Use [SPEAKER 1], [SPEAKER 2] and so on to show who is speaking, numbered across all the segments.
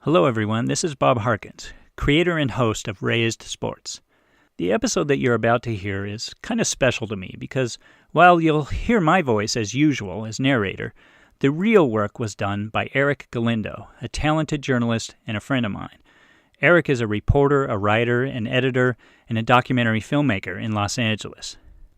[SPEAKER 1] Hello everyone, this is Bob Harkins, creator and host of Razed Sports. The episode that you're about to hear is kind of special to me because while you'll hear my voice as usual as narrator, the real work was done by Eric Galindo, a talented journalist and a friend of mine. Eric is a reporter, a writer, an editor, and a documentary filmmaker in Los Angeles.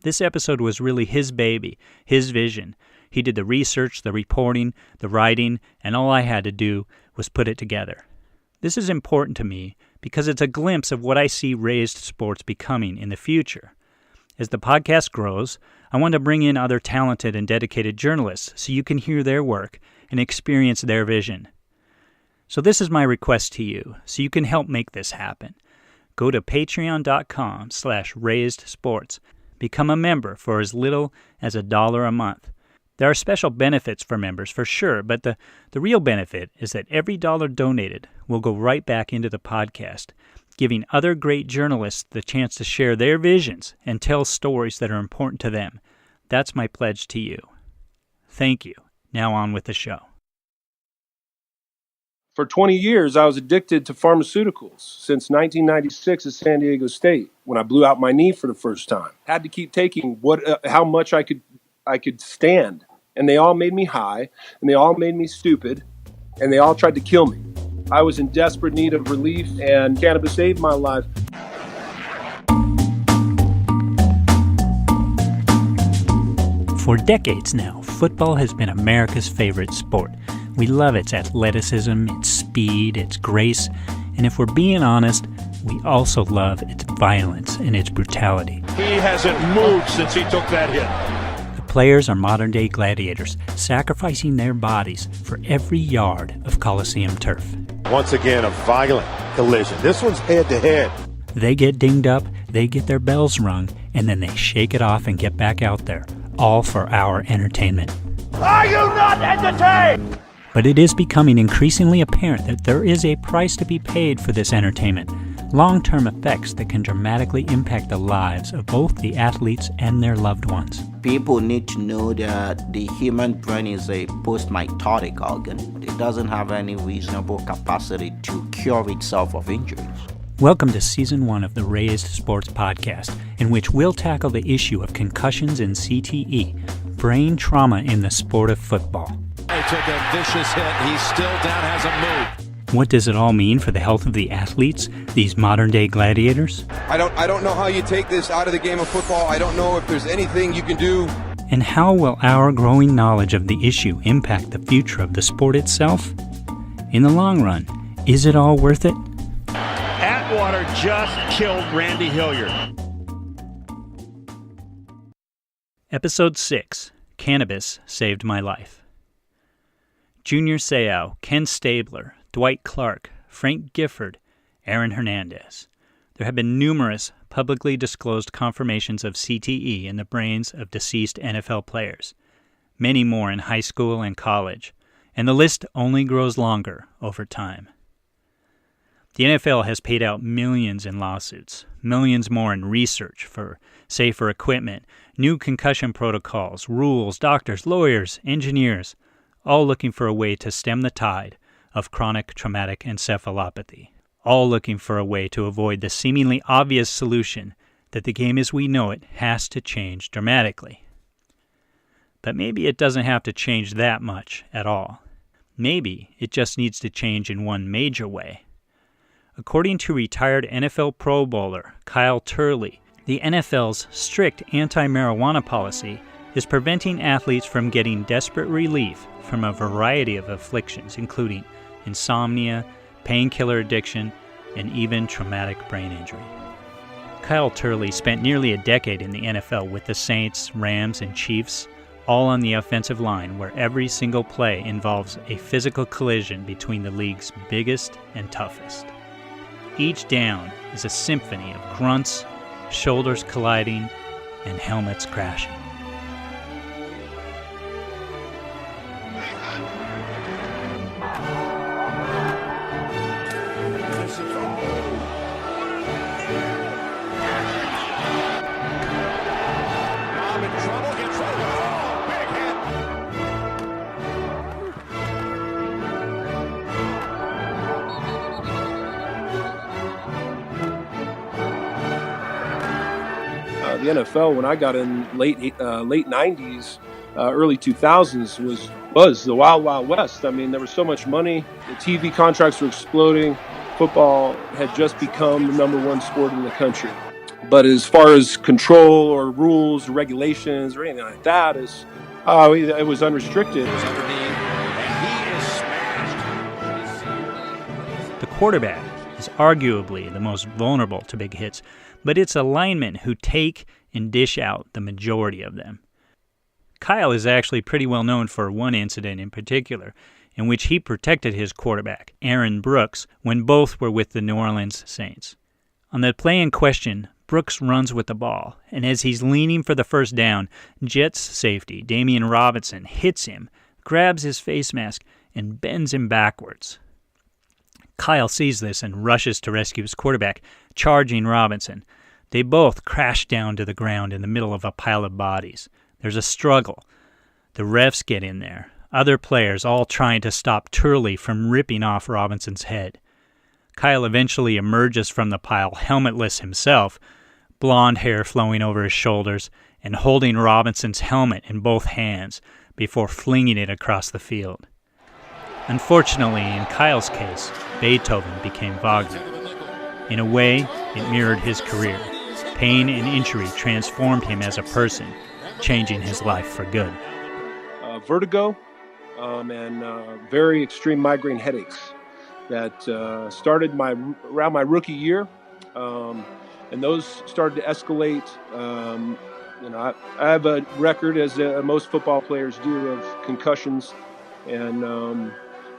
[SPEAKER 1] This episode was really his baby, his vision. He did the research, the reporting, the writing, and all I had to do was put it together. This is important to me because it's a glimpse of what I see Razed Sports becoming in the future. As the podcast grows, I want to bring in other talented and dedicated journalists so you can hear their work and experience their vision. So this is my request to you, so you can help make this happen. Go to patreon.com/rasedsports. Become a member for as little as $1 a month. There are special benefits for members for sure, but the real benefit is that every dollar donated will go right back into the podcast, giving other great journalists the chance to share their visions and tell stories that are important to them. That's my pledge to you. Thank you. Now on with the show.
[SPEAKER 2] For 20 years, I was addicted to pharmaceuticals since 1996 at San Diego State when I blew out my knee for the first time. Had to keep taking how much I could stand. And they all made me high, and they all made me stupid, and they all tried to kill me. I was in desperate need of relief, and cannabis saved my life.
[SPEAKER 1] For decades now, football has been America's favorite sport. We love its athleticism, its speed, its grace, and if we're being honest, we also love its violence and its brutality.
[SPEAKER 3] He hasn't moved since he took that hit.
[SPEAKER 1] Players are modern-day gladiators, sacrificing their bodies for every yard of Coliseum turf.
[SPEAKER 3] Once again, a violent collision. This one's head-to-head.
[SPEAKER 1] They get dinged up, they get their bells rung, and then they shake it off and get back out there, all for our entertainment.
[SPEAKER 3] Are you not entertained?
[SPEAKER 1] But it is becoming increasingly apparent that there is a price to be paid for this entertainment. Long-term effects that can dramatically impact the lives of both the athletes and their loved ones.
[SPEAKER 4] People need to know that the human brain is a post-mitotic organ. It doesn't have any reasonable capacity to cure itself of injuries.
[SPEAKER 1] Welcome to Season 1 of the Razed Sports Podcast, in which we'll tackle the issue of concussions and CTE, brain trauma in the sport of football.
[SPEAKER 5] He took a vicious hit. He's still down, hasn't moved.
[SPEAKER 1] What does it all mean for the health of the athletes, these modern-day gladiators?
[SPEAKER 6] I don't know how you take this out of the game of football. I don't know if there's anything you can do.
[SPEAKER 1] And how will our growing knowledge of the issue impact the future of the sport itself? In the long run, is it all worth it?
[SPEAKER 5] Atwater just killed Randy Hilliard.
[SPEAKER 1] Episode 6, Cannabis Saved My Life. Junior Seau, Ken Stabler, Dwight Clark, Frank Gifford, Aaron Hernandez. There have been numerous publicly disclosed confirmations of CTE in the brains of deceased NFL players, many more in high school and college, and the list only grows longer over time. The NFL has paid out millions in lawsuits, millions more in research for safer equipment, new concussion protocols, rules, doctors, lawyers, engineers, all looking for a way to stem the tide of chronic traumatic encephalopathy, all looking for a way to avoid the seemingly obvious solution that the game as we know it has to change dramatically. But maybe it doesn't have to change that much at all. Maybe it just needs to change in one major way. According to retired NFL Pro Bowler Kyle Turley, the NFL's strict anti-marijuana policy is preventing athletes from getting desperate relief from a variety of afflictions, including insomnia, painkiller addiction, and even traumatic brain injury. Kyle Turley spent nearly a decade in the NFL with the Saints, Rams, and Chiefs, all on the offensive line where every single play involves a physical collision between the league's biggest and toughest. Each down is a symphony of grunts, shoulders colliding, and helmets crashing.
[SPEAKER 2] The NFL, when I got in late 90s, early 2000s, was the wild, wild west. I mean, there was so much money. The TV contracts were exploding. Football had just become the number one sport in the country. But as far as control or rules or regulations or anything like that, it was unrestricted.
[SPEAKER 1] The quarterback is arguably the most vulnerable to big hits, but it's a lineman who take and dish out the majority of them. Kyle is actually pretty well known for one incident in particular, in which he protected his quarterback, Aaron Brooks, when both were with the New Orleans Saints. On the play in question, Brooks runs with the ball, and as he's leaning for the first down, Jets safety Damian Robinson hits him, grabs his face mask, and bends him backwards. Kyle sees this and rushes to rescue his quarterback, charging Robinson. They both crash down to the ground in the middle of a pile of bodies. There's a struggle. The refs get in there, other players all trying to stop Turley from ripping off Robinson's head. Kyle eventually emerges from the pile helmetless himself, blonde hair flowing over his shoulders, and holding Robinson's helmet in both hands before flinging it across the field. Unfortunately, in Kyle's case, Beethoven became Wagner. In a way, it mirrored his career. Pain and injury transformed him as a person, changing his life for good.
[SPEAKER 2] Vertigo and very extreme migraine headaches that started around my rookie year. And those started to escalate. I have a record, as most football players do, of concussions, and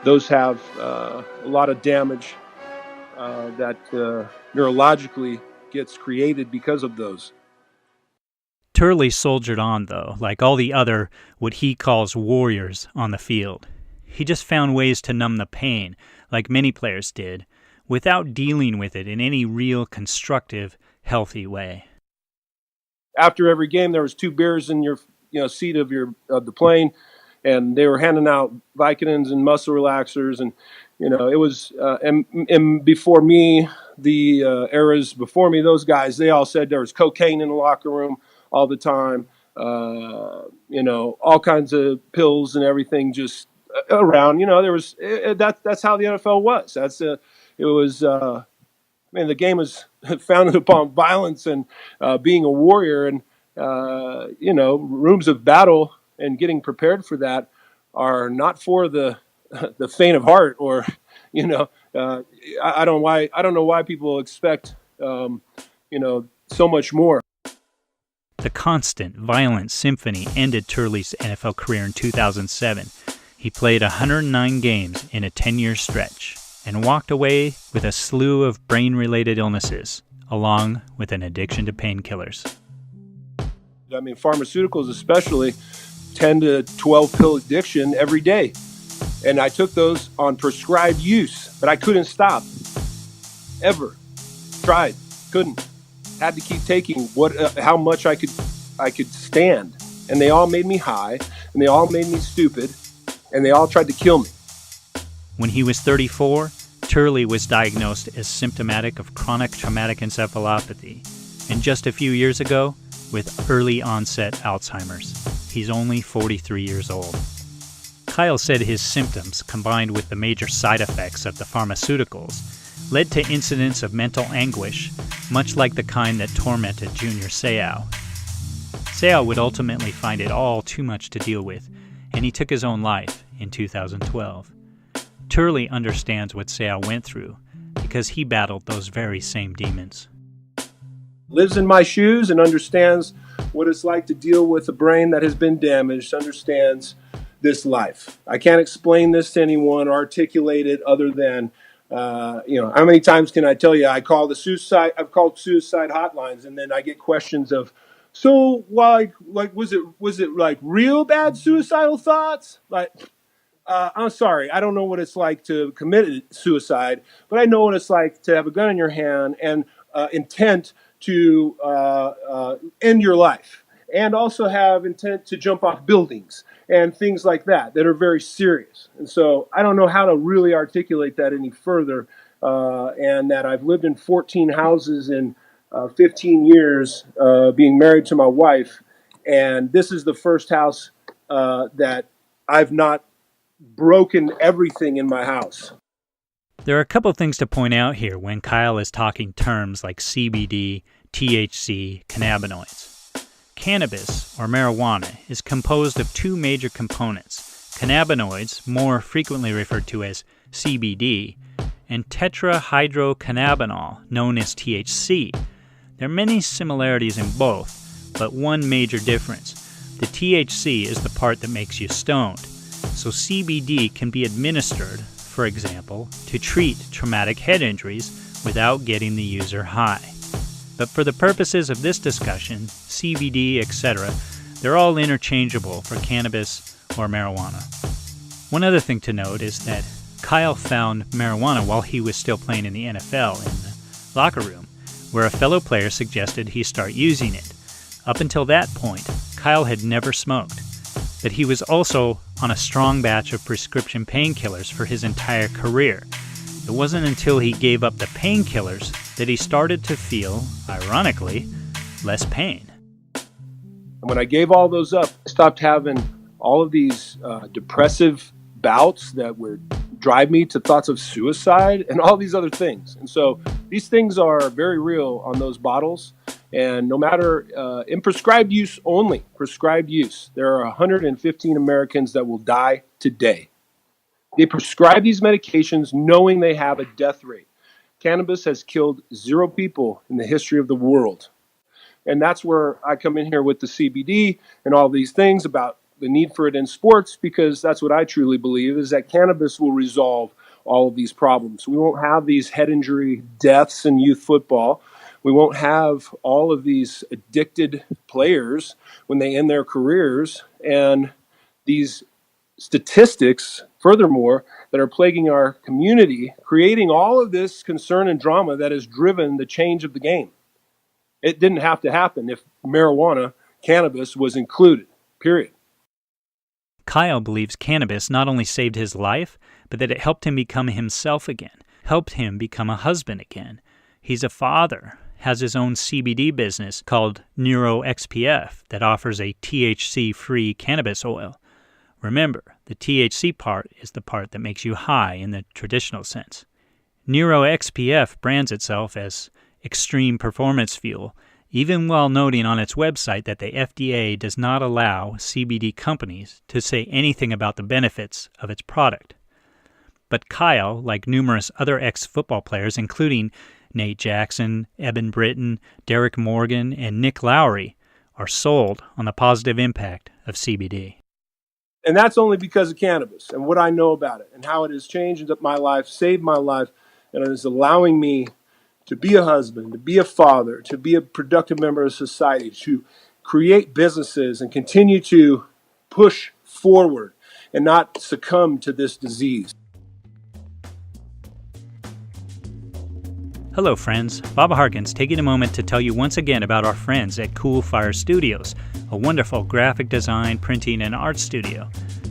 [SPEAKER 2] those have a lot of damage that neurologically gets created because of those.
[SPEAKER 1] Turley soldiered on, though, like all the other, what he calls warriors on the field. He just found ways to numb the pain, like many players did, without dealing with it in any real constructive, healthy way.
[SPEAKER 2] After every game, there was 2 beers in your seat of the plane, and they were handing out Vicodins and muscle relaxers, and it was and before me, the eras before me, those guys, they all said there was cocaine in the locker room all the time, all kinds of pills and everything just around. There was that's how the NFL was. The game was founded upon violence and being a warrior, and rooms of battle and getting prepared for that are not for the faint of heart, or I don't know why people expect so much more.
[SPEAKER 1] The constant, violent symphony ended Turley's NFL career in 2007. He played 109 games in a 10-year stretch and walked away with a slew of brain-related illnesses, along with an addiction to painkillers.
[SPEAKER 2] I mean, pharmaceuticals especially, 10 to 12 pill addiction every day. And I took those on prescribed use, but I couldn't stop. Ever. Tried. Couldn't. Had to keep taking how much I could stand. And they all made me high, and they all made me stupid, and they all tried to kill me.
[SPEAKER 1] When he was 34, Turley was diagnosed as symptomatic of chronic traumatic encephalopathy, and just a few years ago, with early-onset Alzheimer's. He's only 43 years old. Kyle said his symptoms, combined with the major side effects of the pharmaceuticals, led to incidents of mental anguish, much like the kind that tormented Junior Seau. Seau would ultimately find it all too much to deal with, and he took his own life in 2012. Turley understands what Seau went through because he battled those very same demons.
[SPEAKER 2] Lives in my shoes and understands what it's like to deal with a brain that has been damaged, understands this life. I can't explain this to anyone or articulate it other than, how many times can I tell you I've called suicide hotlines, and then I get questions of, so like was it like real bad suicidal thoughts? I'm sorry, I don't know what it's like to commit suicide, but I know what it's like to have a gun in your hand and intent to end your life, and also have intent to jump off buildings and things like that are very serious. And so I don't know how to really articulate that any further, and that I've lived in 14 houses in 15 years being married to my wife, and this is the first house that I've not broken everything in my house.
[SPEAKER 1] There are a couple things to point out here when Kyle is talking terms like CBD, THC, cannabinoids. Cannabis, or marijuana, is composed of two major components: cannabinoids, more frequently referred to as CBD, and tetrahydrocannabinol, known as THC. There are many similarities in both, but one major difference. The THC is the part that makes you stoned, so CBD can be administered, for example, to treat traumatic head injuries without getting the user high. But for the purposes of this discussion, CBD, etc., they're all interchangeable for cannabis or marijuana. One other thing to note is that Kyle found marijuana while he was still playing in the NFL in the locker room, where a fellow player suggested he start using it. Up until that point, Kyle had never smoked, but he was also on a strong batch of prescription painkillers for his entire career. It wasn't until he gave up the painkillers that he started to feel, ironically, less pain.
[SPEAKER 2] And when I gave all those up, I stopped having all of these depressive bouts that would drive me to thoughts of suicide and all these other things. And so these things are very real on those bottles. And no matter, in prescribed use only, prescribed use, there are 115 Americans that will die today. They prescribe these medications knowing they have a death rate. Cannabis has killed 0 people in the history of the world. And that's where I come in here with the CBD and all these things about the need for it in sports, because that's what I truly believe is that cannabis will resolve all of these problems. We won't have these head injury deaths in youth football. We won't have all of these addicted players when they end their careers, and these statistics, furthermore, that are plaguing our community, creating all of this concern and drama that has driven the change of the game. It didn't have to happen if marijuana, cannabis, was included, period.
[SPEAKER 1] Kyle believes cannabis not only saved his life, but that it helped him become himself again, helped him become a husband again. He's a father, has his own CBD business called NeuroXPF that offers a THC-free cannabis oil. Remember, the THC part is the part that makes you high in the traditional sense. NeuroXPF brands itself as extreme performance fuel, even while noting on its website that the FDA does not allow CBD companies to say anything about the benefits of its product. But Kyle, like numerous other ex-football players, including Nate Jackson, Eben Britton, Derek Morgan, and Nick Lowry, are sold on the positive impact of CBD.
[SPEAKER 2] And that's only because of cannabis and what I know about it and how it has changed my life, saved my life, and it is allowing me to be a husband, to be a father, to be a productive member of society, to create businesses and continue to push forward and not succumb to this disease.
[SPEAKER 1] Hello friends, Bob Harkins taking a moment to tell you once again about our friends at Cool Fire Studios, a wonderful graphic design, printing, and art studio.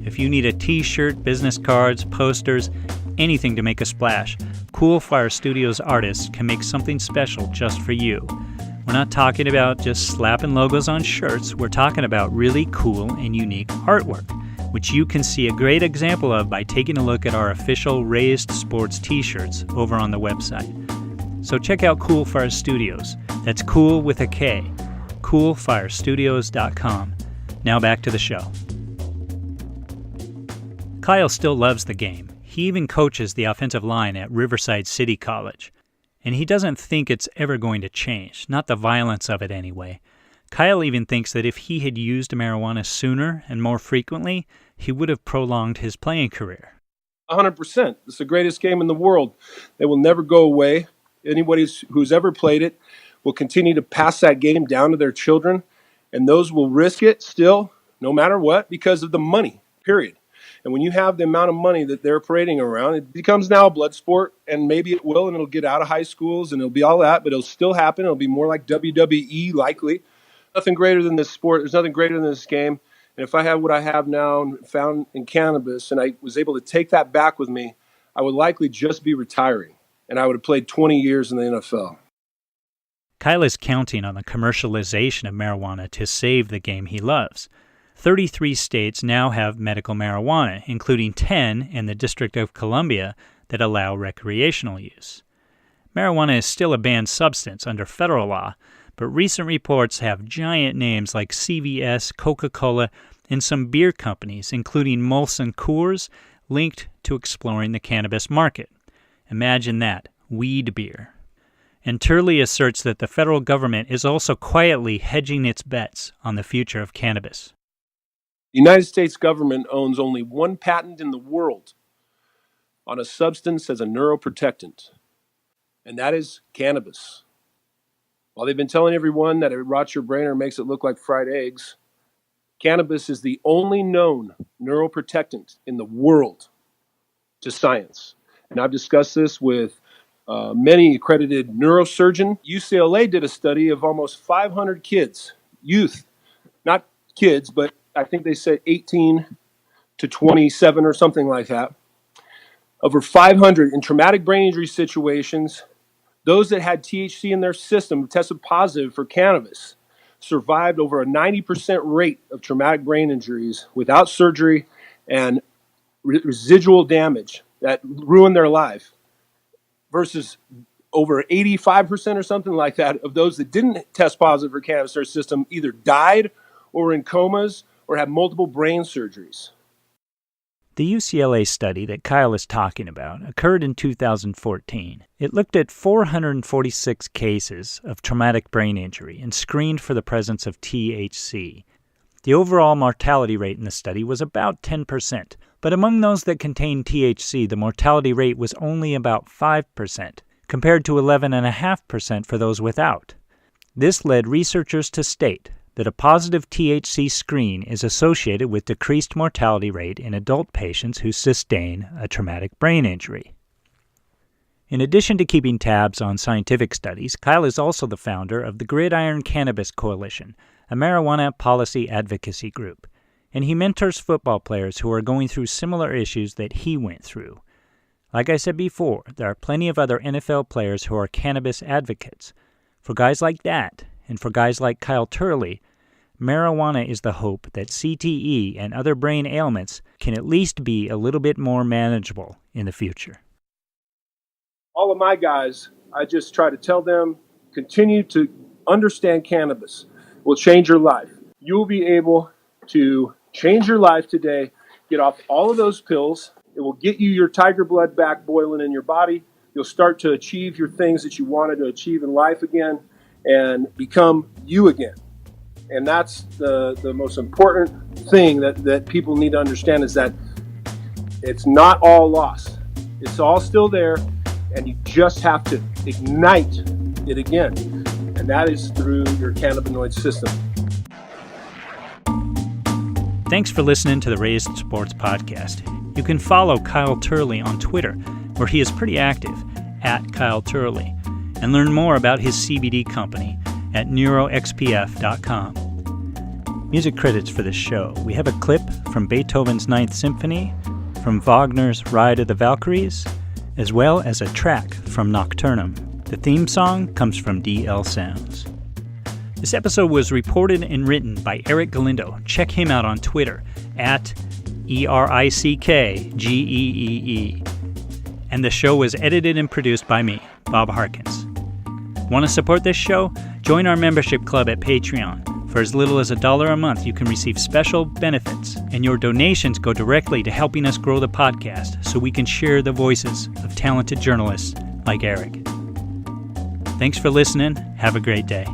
[SPEAKER 1] If you need a t-shirt, business cards, posters, anything to make a splash, Cool Fire Studios artists can make something special just for you. We're not talking about just slapping logos on shirts, we're talking about really cool and unique artwork, which you can see a great example of by taking a look at our official Razed Sports t-shirts over on the website. So check out Cool Fire Studios. That's cool with a K. coolfirestudios.com. Now back to the show. Kyle still loves the game. He even coaches the offensive line at Riverside City College. And he doesn't think it's ever going to change, not the violence of it anyway. Kyle even thinks that if he had used marijuana sooner and more frequently, he would have prolonged his playing career.
[SPEAKER 2] 100%. It's the greatest game in the world. It will never go away. Anybody who's ever played it will continue to pass that game down to their children, and those will risk it still, no matter what, because of the money, period. And when you have the amount of money that they're parading around, it becomes now a blood sport, and maybe it will, and it'll get out of high schools, and it'll be all that, but it'll still happen. It'll be more like WWE, likely. Nothing greater than this sport. There's nothing greater than this game. And if I have what I have now and found in cannabis, and I was able to take that back with me, I would likely just be retiring, and I would have played 20 years in the NFL.
[SPEAKER 1] Kyle is counting on the commercialization of marijuana to save the game he loves. 33 states now have medical marijuana, including 10 in the District of Columbia that allow recreational use. Marijuana is still a banned substance under federal law, but recent reports have giant names like CVS, Coca-Cola, and some beer companies, including Molson Coors, linked to exploring the cannabis market. Imagine that, weed beer. And Turley asserts that the federal government is also quietly hedging its bets on the future of cannabis.
[SPEAKER 2] The United States government owns only one patent in the world on a substance as a neuroprotectant, and that is cannabis. While they've been telling everyone that it rots your brain or makes it look like fried eggs, cannabis is the only known neuroprotectant in the world to science. And I've discussed this with many accredited neurosurgeons. UCLA did a study of almost 500 kids, youth, not kids, but I think they said 18 to 27 or something like that. Over 500 in traumatic brain injury situations, those that had THC in their system tested positive for cannabis survived over a 90% rate of traumatic brain injuries without surgery and residual damage that ruined their life, versus over 85% or something like that of those that didn't test positive for cannabis in their system either died or were in comas or had multiple brain surgeries.
[SPEAKER 1] The UCLA study that Kyle is talking about occurred in 2014. It looked at 446 cases of traumatic brain injury and screened for the presence of THC. The overall mortality rate in the study was about 10%, but among those that contained THC, the mortality rate was only about 5%, compared to 11.5% for those without. This led researchers to state that a positive THC screen is associated with decreased mortality rate in adult patients who sustain a traumatic brain injury. In addition to keeping tabs on scientific studies, Kyle is also the founder of the Gridiron Cannabis Coalition, a marijuana policy advocacy group, and he mentors football players who are going through similar issues that he went through. Like I said before, there are plenty of other NFL players who are cannabis advocates. For guys like that, and for guys like Kyle Turley, marijuana is the hope that CTE and other brain ailments can at least be a little bit more manageable in the future.
[SPEAKER 2] All of my guys, I just try to tell them, continue to understand cannabis will change your life. You will be able to change your life today, get off all of those pills. It will get you your tiger blood back boiling in your body. You'll start to achieve your things that you wanted to achieve in life again and become you again. And that's the most important thing that people need to understand, is that it's not all lost. It's all still there, and you just have to ignite it again. And that is through your cannabinoid system.
[SPEAKER 1] Thanks for listening to the Razed Sports podcast. You can follow Kyle Turley on Twitter, where he is pretty active, at Kyle Turley, and learn more about his CBD company at neuroxpf.com. Music credits for this show. We have a clip from Beethoven's Ninth Symphony, from Wagner's Ride of the Valkyries, as well as a track from Nocturnum. The theme song comes from DL Sounds. This episode was reported and written by Eric Galindo. Check him out on Twitter at ERICKGEEE. And the show was edited and produced by me, Bob Harkins. Want to support this show? Join our membership club at Patreon. For as little as $1 a month, you can receive special benefits, and your donations go directly to helping us grow the podcast so we can share the voices of talented journalists like Eric. Thanks for listening. Have a great day.